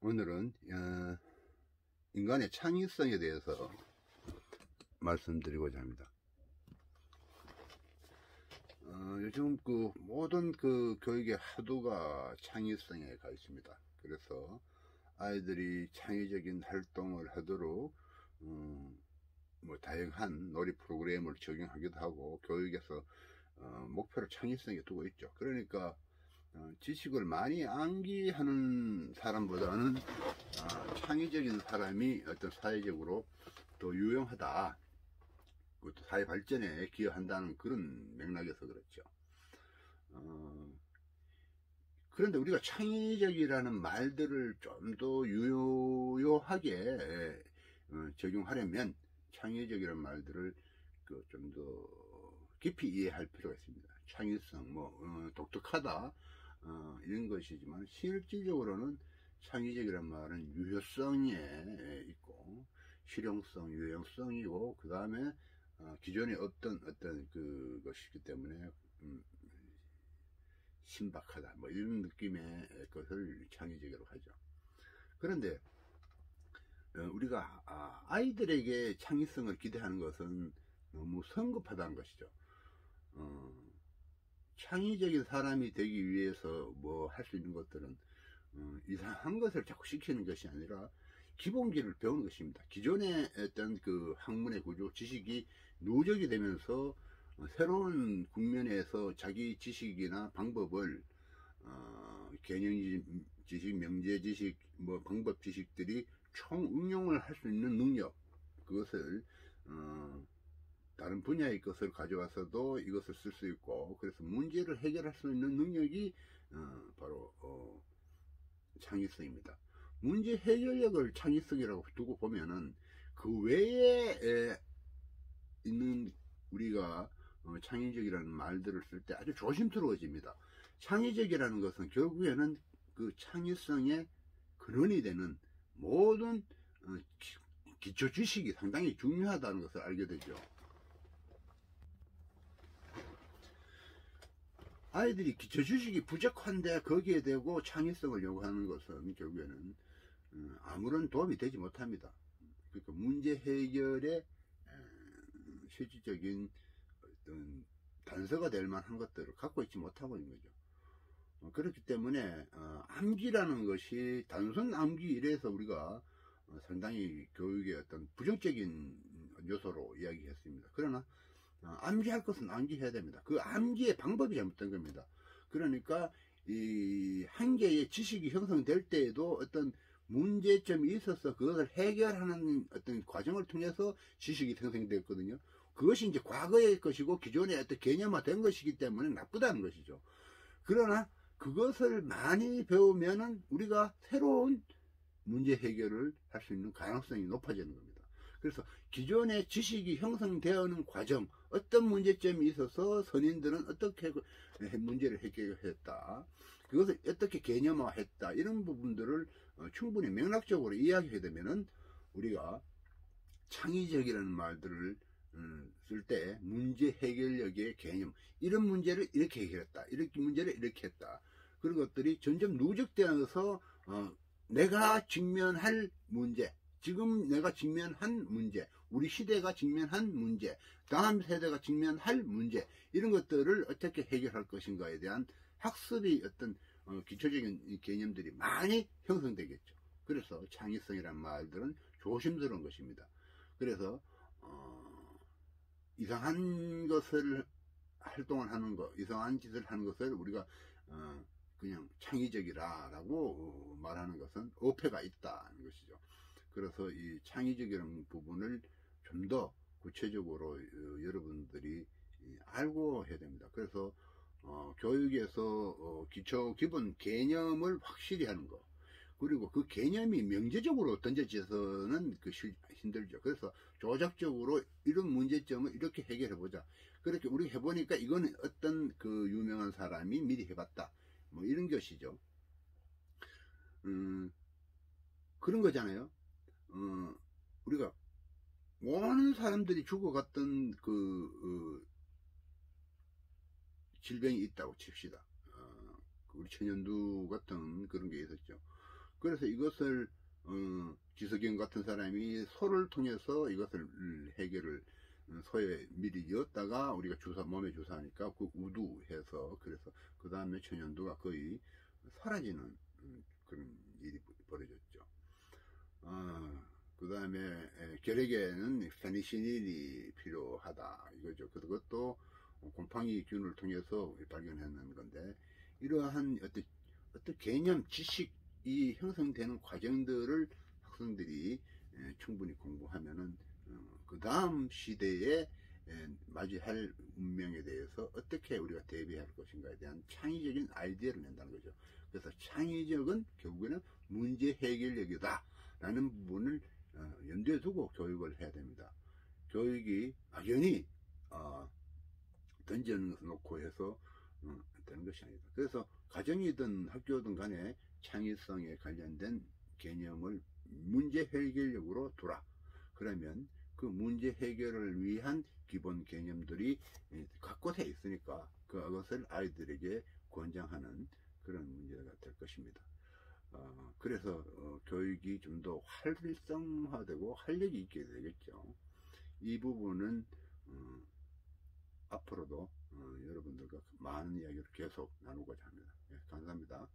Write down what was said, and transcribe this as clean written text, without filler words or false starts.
오늘은 인간의 창의성에 대해서 말씀드리고자 합니다. 요즘 모든 교육의 화두가 창의성에 가 있습니다. 그래서 아이들이 창의적인 활동을 하도록 다양한 놀이 프로그램을 적용하기도 하고, 교육에서 목표를 창의성에 두고 있죠. 그러니까 지식을 많이 암기하는 사람보다는 창의적인 사람이 어떤 사회적으로 더 유용하다, 그것도 사회 발전에 기여한다는 그런 맥락에서 그렇죠. 그런데 우리가 창의적이라는 말들을 좀 더 유효하게 적용하려면 창의적이라는 말들을 좀 더 깊이 이해할 필요가 있습니다. 창의성, 독특하다, 이런 것이지만, 실질적으로는 창의적이란 말은 유효성에 있고, 실용성, 유용성이고, 그 다음에 기존에 없던 어떤 것이기 때문에 신박하다, 이런 느낌의 것을 창의적이라고 하죠. 그런데 우리가 아이들에게 창의성을 기대하는 것은 너무 성급하다는 것이죠. 창의적인 사람이 되기 위해서 할 수 있는 것들은 이상한 것을 자꾸 시키는 것이 아니라 기본기를 배우는 것입니다. 기존의 어떤 학문의 구조, 지식이 누적이 되면서 새로운 국면에서 자기 지식이나 방법을 개념 지식, 명제 지식, 방법 지식들이 총 응용을 할 수 있는 능력, 그것을 다른 분야의 것을 가져와서도 이것을 쓸 수 있고, 그래서 문제를 해결할 수 있는 능력이 바로 창의성입니다. 문제 해결력을 창의성이라고 두고 보면은 그 외에 있는 우리가 창의적이라는 말들을 쓸 때 아주 조심스러워집니다. 창의적이라는 것은 결국에는 그 창의성의 근원이 되는 모든 기초 지식이 상당히 중요하다는 것을 알게 되죠. 아이들이 기초 지식이 부족한데 거기에 대고 창의성을 요구하는 것은 결국에는 아무런 도움이 되지 못합니다. 그러니까 문제 해결에 실질적인 어떤 단서가 될 만한 것들을 갖고 있지 못하고 있는 거죠. 그렇기 때문에 암기라는 것이 단순 암기 이래서 우리가 상당히 교육의 어떤 부정적인 요소로 이야기했습니다. 그러나 암기할 것은 암기해야 됩니다. 그 암기의 방법이 잘못된 겁니다. 그러니까 이 한 개의 지식이 형성될 때에도 어떤 문제점이 있어서 그것을 해결하는 어떤 과정을 통해서 지식이 형성되었거든요. 그것이 이제 과거의 것이고 기존의 어떤 개념화된 것이기 때문에 나쁘다는 것이죠. 그러나 그것을 많이 배우면은 우리가 새로운 문제 해결을 할 수 있는 가능성이 높아지는 겁니다. 그래서 기존의 지식이 형성되어오는 과정, 어떤 문제점이 있어서 선인들은 어떻게 문제를 해결했다, 그것을 어떻게 개념화했다, 이런 부분들을 충분히 맥락적으로 이야기해야 되면은 우리가 창의적이라는 말들을 쓸 때 문제 해결력의 개념, 이런 문제를 이렇게 해결했다, 이렇게 문제를 이렇게 했다, 그런 것들이 점점 누적되어서 내가 직면할 문제, 지금 내가 직면한 문제, 우리 시대가 직면한 문제, 다음 세대가 직면할 문제, 이런 것들을 어떻게 해결할 것인가에 대한 학습이 어떤 기초적인 개념들이 많이 형성되겠죠. 그래서 창의성이란 말들은 조심스러운 것입니다. 그래서 이상한 것을 활동을 하는 것, 이상한 짓을 하는 것을 우리가 그냥 창의적이라고 말하는 것은 어폐가 있다는 것이죠. 그래서 이 창의적이라는 부분을 좀 더 구체적으로 여러분들이 알고 해야 됩니다. 그래서 교육에서 기본 개념을 확실히 하는 것, 그리고 그 개념이 명제적으로 던져져서는 힘들죠. 그래서 조작적으로 이런 문제점을 이렇게 해결해 보자, 그렇게 우리 해보니까 이거는 어떤 유명한 사람이 미리 해봤다, 이런 것이죠. 그런 거잖아요. 우리가 많은 사람들이 죽어갔던 질병이 있다고 칩시다. 우리 천연두 같은 그런 게 있었죠. 그래서 이것을 지석영 같은 사람이 소를 통해서 이것을 해결을 소에 미리 였다가 우리가 몸에 주사하니까 그 우두해서, 그래서 그 다음에 천연두가 거의 사라지는 그런 일이 벌어졌죠. 그 다음에 결핵에는 페니시린이 필요하다 이거죠. 그것도 곰팡이균을 통해서 발견했는 건데, 이러한 어떤 개념 지식이 형성되는 과정들을 학생들이 충분히 공부하면은 그 다음 시대에 맞이할 운명에 대해서 어떻게 우리가 대비할 것인가에 대한 창의적인 아이디어를 낸다는 거죠. 그래서 창의적은 결국에는 문제 해결력이다 라는 부분을 염두에 두고 교육을 해야 됩니다. 교육이 막연히 던져놓고 해서 되는 것이 아니다. 그래서 가정이든 학교든 간에 창의성에 관련된 개념을 문제 해결력으로 두라. 그러면 그 문제 해결을 위한 기본 개념들이 곳곳에 있으니까 그것을 아이들에게 권장하는 그런 문제가 될 것입니다. 그래서 교육이 좀 더 활성화되고 활력이 있게 되겠죠. 이 부분은 앞으로도 여러분들과 많은 이야기를 계속 나누고자 합니다. 예, 감사합니다.